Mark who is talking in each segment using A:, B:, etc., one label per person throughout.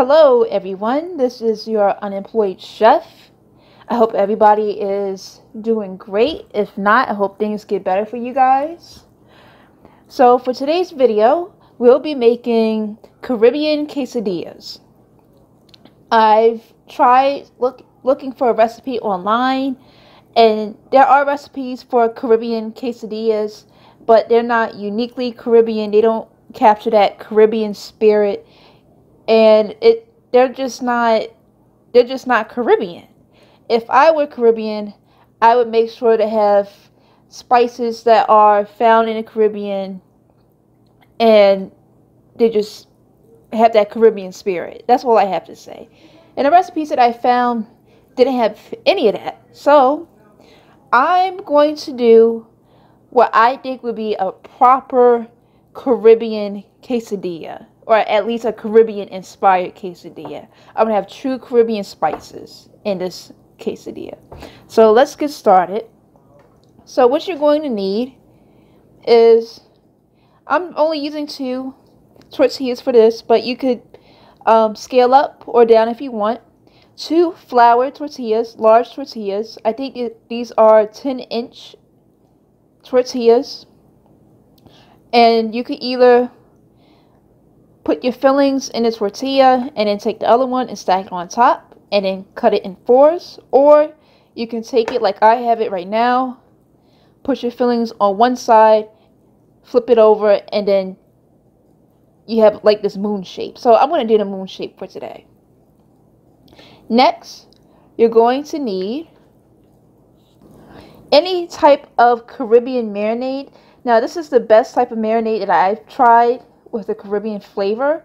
A: Hello everyone, this is your unemployed chef. I hope everybody is doing great. If not, I hope things get better for you guys. So for today's video, we'll be making Caribbean quesadillas. I've tried looking for a recipe online, and there are recipes for Caribbean quesadillas, but they're not uniquely Caribbean. They don't capture that Caribbean spirit. And they're just not Caribbean. If I were Caribbean, I would make sure to have spices that are found in the Caribbean, and they just have that Caribbean spirit. That's all I have to say. And the recipes that I found didn't have any of that. So I'm going to do what I think would be a proper Caribbean quesadilla, or at least a Caribbean-inspired quesadilla. I'm going to have true Caribbean spices in this quesadilla. So let's get started. So what you're going to need is, I'm only using 2 tortillas for this, but you could scale up or down if you want. 2 flour tortillas, large tortillas. I think these are 10-inch tortillas. And you could either put your fillings in the tortilla and then take the other one and stack it on top and then cut it in 4s, or you can take it like I have it right now, put your fillings on one side, flip it over, and then you have like this moon shape. So I'm going to do the moon shape for today. Next, you're going to need any type of Caribbean marinade. Now, this is the best type of marinade that I've tried with a Caribbean flavor.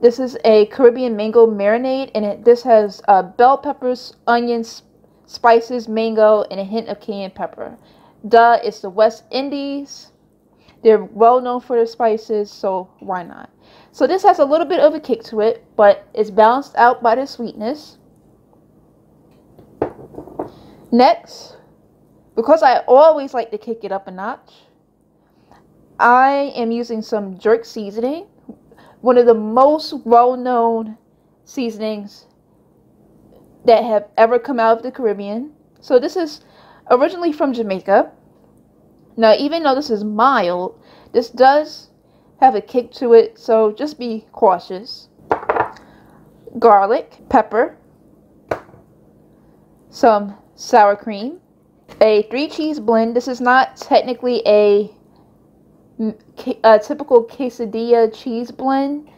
A: This is a Caribbean mango marinade, and this has bell peppers, onions, spices, mango, and a hint of cayenne pepper. It's the West Indies. They're well known for their spices, so why not? So this has a little bit of a kick to it, but it's balanced out by the sweetness. Next, because I always like to kick it up a notch, I am using some jerk seasoning, one of the most well-known seasonings that have ever come out of the Caribbean. So this is originally from Jamaica. Now, even though this is mild, this does have a kick to it, so just be cautious. Garlic, pepper, some sour cream, a 3-cheese blend. This is not technically a typical quesadilla cheese blend.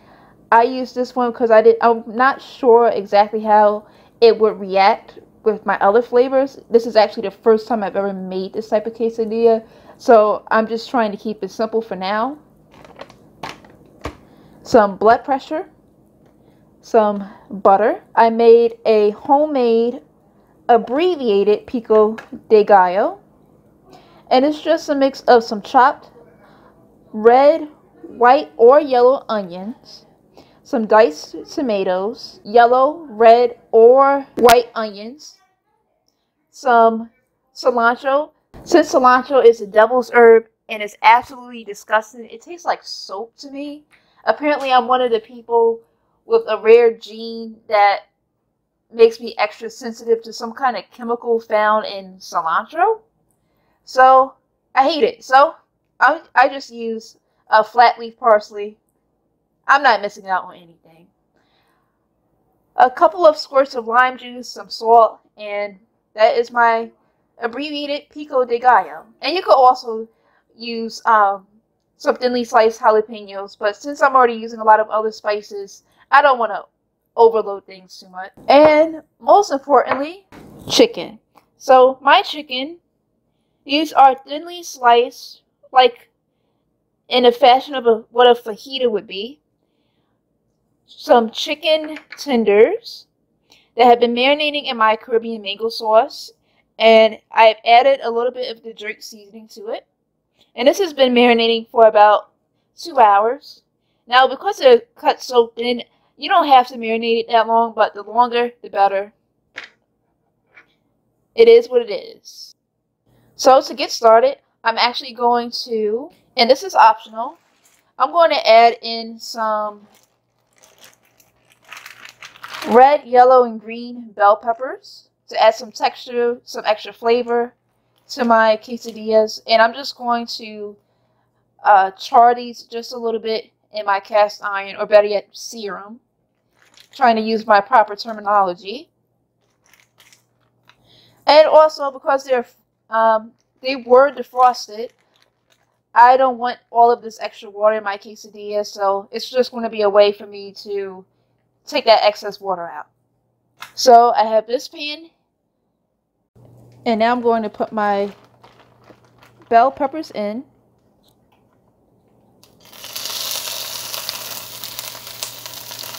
A: I used this one because I'm not sure exactly how it would react with my other flavors. This is actually the first time I've ever made this type of quesadilla, so I'm just trying to keep it simple for now. Some blood pressure, some butter. I made a homemade abbreviated Pico de Gallo, and it's just a mix of some chopped red, white, or yellow onions, some diced tomatoes, yellow, red, or white onions, some cilantro. Since cilantro is a devil's herb and it's absolutely disgusting, it tastes like soap to me. Apparently, I'm one of the people with a rare gene that makes me extra sensitive to some kind of chemical found in cilantro. So I hate it. So I just use a flat leaf parsley. I'm not missing out on anything. A couple of squirts of lime juice, some salt, and that is my abbreviated Pico de Gallo. And you could also use some thinly sliced jalapenos, but since I'm already using a lot of other spices, I don't want to overload things too much. And most importantly, chicken. So my chicken, these are thinly sliced, like in a fashion of what a fajita would be. Some chicken tenders that have been marinating in my Caribbean mango sauce, and I've added a little bit of the jerk seasoning to it. And this has been marinating for about 2 hours. Now, because they're cut so thin, you don't have to marinate it that long, but the longer, the better. It is what it is. So to get started, I'm actually going to, and this is optional, I'm going to add in some red, yellow, and green bell peppers to add some texture, some extra flavor to my quesadillas. And I'm just going to char these just a little bit in my cast iron, or better yet, sear them. Trying to use my proper terminology. And also, because they were defrosted, I don't want all of this extra water in my quesadilla, so it's just going to be a way for me to take that excess water out. So I have this pan, and now I'm going to put my bell peppers in.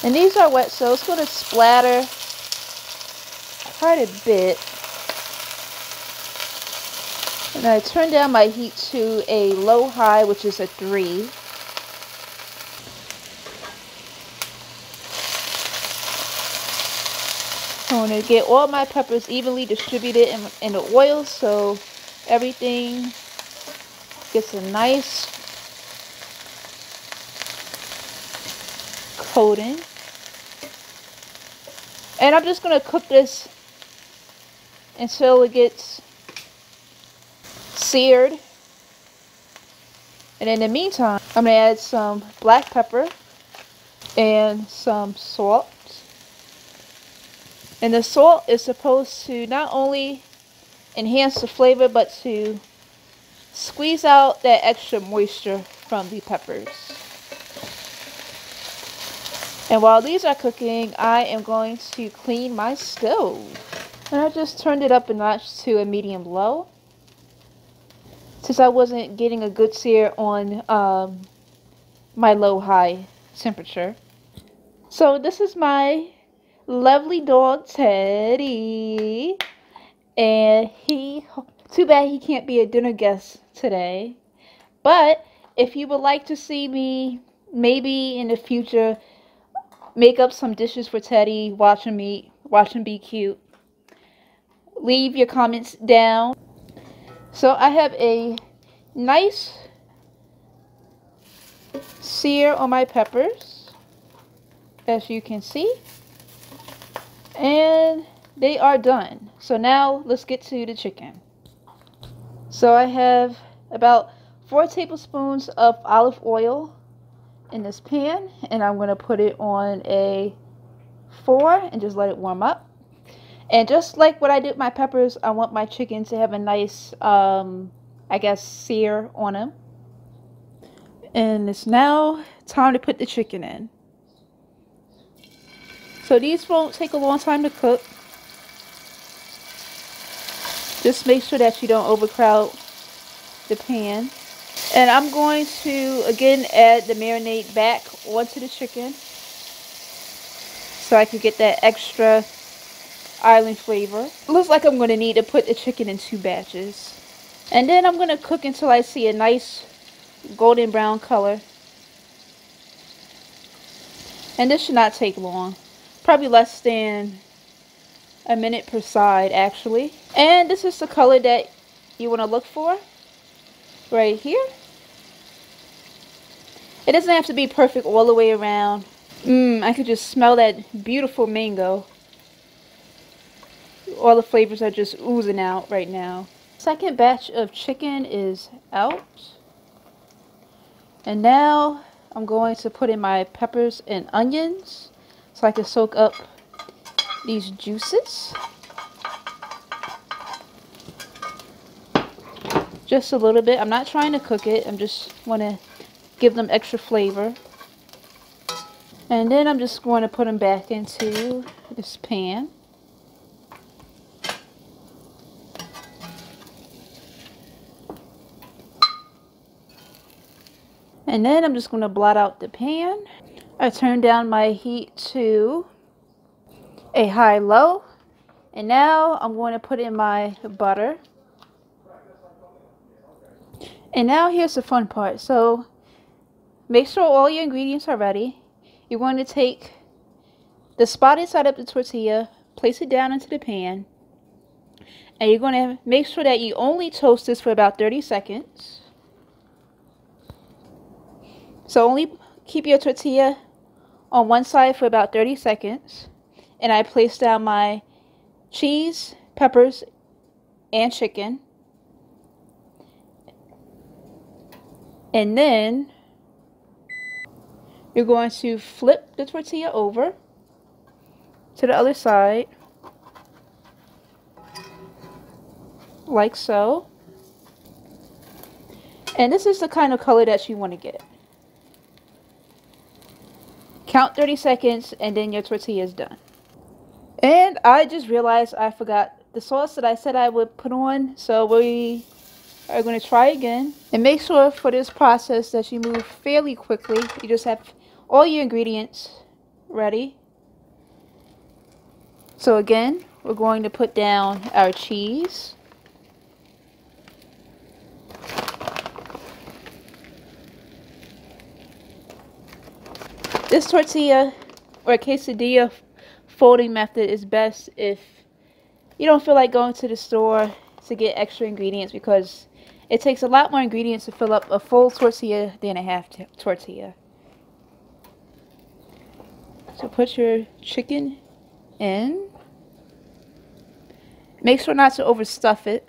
A: And these are wet, so it's going to splatter quite a bit. And I turn down my heat to a low-high, which is a 3. I'm going to get all my peppers evenly distributed in the oil so everything gets a nice coating. And I'm just going to cook this until it gets seared. And in the meantime, I'm going to add some black pepper and some salt. And the salt is supposed to not only enhance the flavor, but to squeeze out that extra moisture from the peppers. And while these are cooking, I am going to clean my stove. And I just turned it up a notch to a medium low, since I wasn't getting a good sear on my low-high temperature. So this is my lovely dog Teddy, and too bad he can't be a dinner guest today. But if you would like to see me maybe in the future make up some dishes for Teddy, watch him be cute, leave your comments down. So I have a nice sear on my peppers, as you can see, and they are done. So now let's get to the chicken. So I have about 4 tablespoons of olive oil in this pan, and I'm going to put it on a 4 and just let it warm up. And just like what I did with my peppers, I want my chicken to have a nice, I guess, sear on them. And it's now time to put the chicken in. So these won't take a long time to cook. Just make sure that you don't overcrowd the pan. And I'm going to, again, add the marinade back onto the chicken, so I can get that extra island flavor. It looks like I'm going to need to put the chicken in 2 batches. And then I'm going to cook until I see a nice golden brown color. And this should not take long. Probably less than a minute per side, actually. And this is the color that you want to look for right here. It doesn't have to be perfect all the way around. I could just smell that beautiful mango. All the flavors are just oozing out right now. Second batch of chicken is out. And now I'm going to put in my peppers and onions so I can soak up these juices. Just a little bit. I'm not trying to cook it. I'm just want to give them extra flavor. And then I'm just going to put them back into this pan. And then I'm just going to blot out the pan. I turn down my heat to a high-low. And now I'm going to put in my butter. And now here's the fun part. So make sure all your ingredients are ready. You're going to take the spotted side of the tortilla, place it down into the pan, and you're going to make sure that you only toast this for about 30 seconds. So only keep your tortilla on one side for about 30 seconds. And I place down my cheese, peppers, and chicken. And then you're going to flip the tortilla over to the other side, like so. And this is the kind of color that you want to get. Count 30 seconds and then your tortilla is done. And I just realized I forgot the sauce that I said I would put on, so we are going to try again. And make sure for this process that you move fairly quickly. You just have all your ingredients ready. So again, we're going to put down our cheese. This tortilla or quesadilla folding method is best if you don't feel like going to the store to get extra ingredients, because it takes a lot more ingredients to fill up a full tortilla than a half tortilla. So put your chicken in. Make sure not to overstuff it.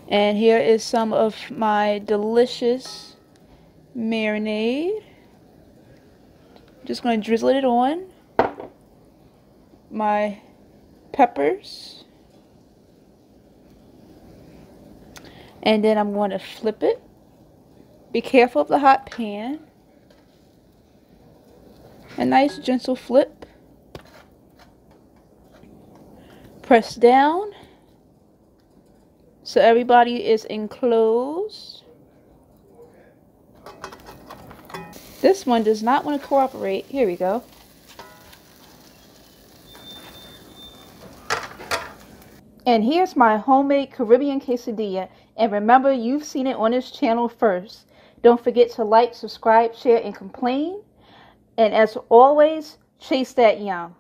A: And here is some of my delicious marinade. Just going to drizzle it on. My peppers. And then I'm going to flip it. Be careful of the hot pan. A nice gentle flip. Press down so everybody is enclosed. This one does not want to cooperate. Here we go. And here's my homemade Caribbean quesadilla. And remember, you've seen it on this channel first. Don't forget to like, subscribe, share, and complain. And as always, chase that yum.